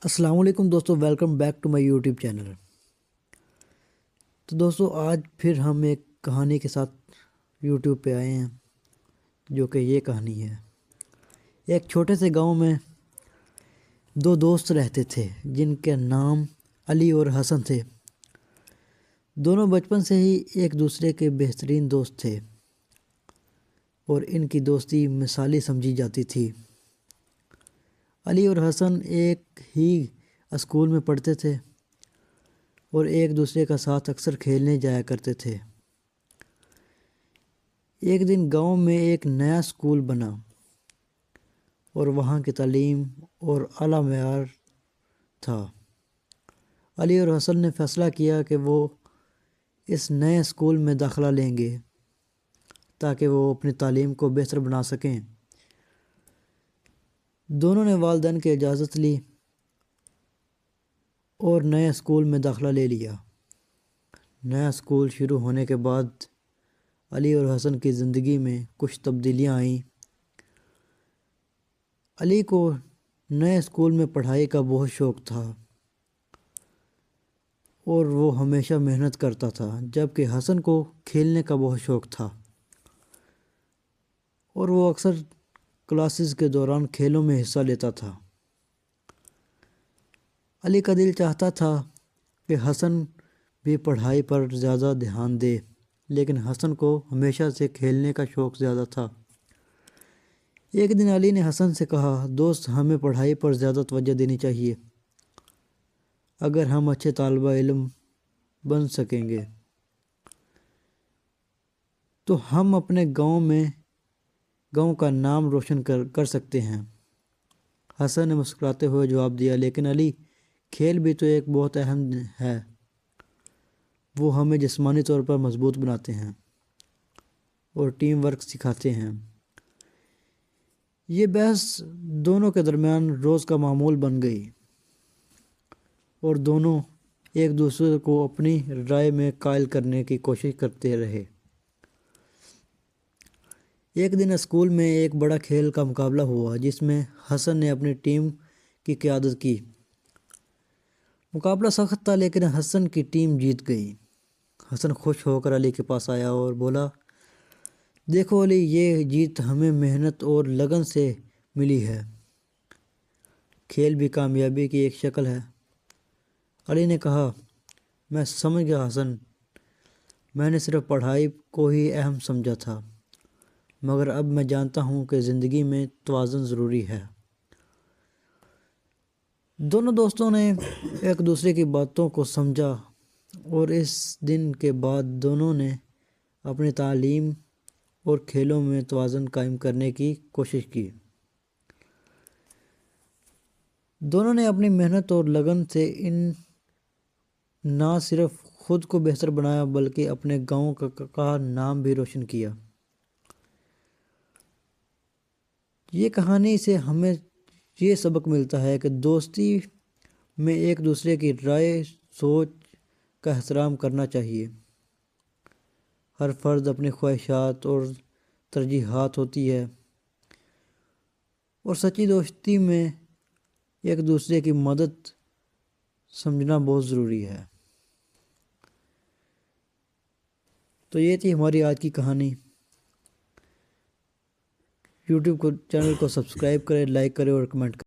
السلام علیکم دوستو، welcome back to my YouTube channel. تو دوستو آج پھر ہم ایک کہانی کے ساتھ یوٹیوب پہ آئے ہیں، جو کہ یہ کہانی ہے۔ ایک چھوٹے سے گاؤں میں دو دوست رہتے تھے جن کے نام علی اور حسن تھے۔ دونوں بچپن سے ہی ایک دوسرے کے بہترین دوست تھے اور ان کی دوستی مثالی سمجھی جاتی تھی۔ علی اور حسن ایک ہی اسکول میں پڑھتے تھے اور ایک دوسرے کا ساتھ اکثر کھیلنے جایا کرتے تھے۔ ایک دن گاؤں میں ایک نیا اسکول بنا اور وہاں کی تعلیم اور اعلیٰ معیار تھا۔ علی اور حسن نے فیصلہ کیا کہ وہ اس نئے اسکول میں داخلہ لیں گے تاکہ وہ اپنی تعلیم کو بہتر بنا سکیں۔ دونوں نے والدین کی اجازت لی اور نئے اسکول میں داخلہ لے لیا۔ نیا اسکول شروع ہونے کے بعد علی اور حسن کی زندگی میں کچھ تبدیلیاں آئیں۔ علی کو نئے اسکول میں پڑھائی کا بہت شوق تھا اور وہ ہمیشہ محنت کرتا تھا، جبکہ حسن کو کھیلنے کا بہت شوق تھا اور وہ اکثر کلاسز کے دوران کھیلوں میں حصہ لیتا تھا۔ علی کا دل چاہتا تھا کہ حسن بھی پڑھائی پر زیادہ دھیان دے، لیکن حسن کو ہمیشہ سے کھیلنے کا شوق زیادہ تھا۔ ایک دن علی نے حسن سے کہا، دوست، ہمیں پڑھائی پر زیادہ توجہ دینی چاہیے اگر ہم اچھے طالب علم بن سکیں گے تو ہم اپنے گاؤں کا نام روشن کر سکتے ہیں۔ حسن نے مسکراتے ہوئے جواب دیا، لیکن علی، کھیل بھی تو ایک بہت اہم ہے، وہ ہمیں جسمانی طور پر مضبوط بناتے ہیں اور ٹیم ورک سکھاتے ہیں۔ یہ بحث دونوں کے درمیان روز کا معمول بن گئی اور دونوں ایک دوسرے کو اپنی رائے میں قائل کرنے کی کوشش کرتے رہے۔ ایک دن اسکول میں ایک بڑا کھیل کا مقابلہ ہوا جس میں حسن نے اپنی ٹیم کی قیادت کی۔ مقابلہ سخت تھا لیکن حسن کی ٹیم جیت گئی۔ حسن خوش ہو کر علی کے پاس آیا اور بولا، دیکھو علی، یہ جیت ہمیں محنت اور لگن سے ملی ہے۔ کھیل بھی کامیابی کی ایک شکل ہے۔ علی نے کہا، میں سمجھ گیا حسن، میں نے صرف پڑھائی کو ہی اہم سمجھا تھا، مگر اب میں جانتا ہوں کہ زندگی میں توازن ضروری ہے۔ دونوں دوستوں نے ایک دوسرے کی باتوں کو سمجھا اور اس دن کے بعد دونوں نے اپنی تعلیم اور کھیلوں میں توازن قائم کرنے کی کوشش کی۔ دونوں نے اپنی محنت اور لگن سے نہ صرف خود کو بہتر بنایا بلکہ اپنے گاؤں کا نام بھی روشن کیا۔ یہ کہانی سے ہمیں یہ سبق ملتا ہے کہ دوستی میں ایک دوسرے کی رائے، سوچ کا احترام کرنا چاہیے۔ ہر فرد اپنی خواہشات اور ترجیحات ہوتی ہے اور سچی دوستی میں ایک دوسرے کی مدد سمجھنا بہت ضروری ہے۔ تو یہ تھی ہماری آج کی کہانی۔ یوٹیوب چینل کو سبسکرائب کریں، لائک کریں اور کمنٹ کریں۔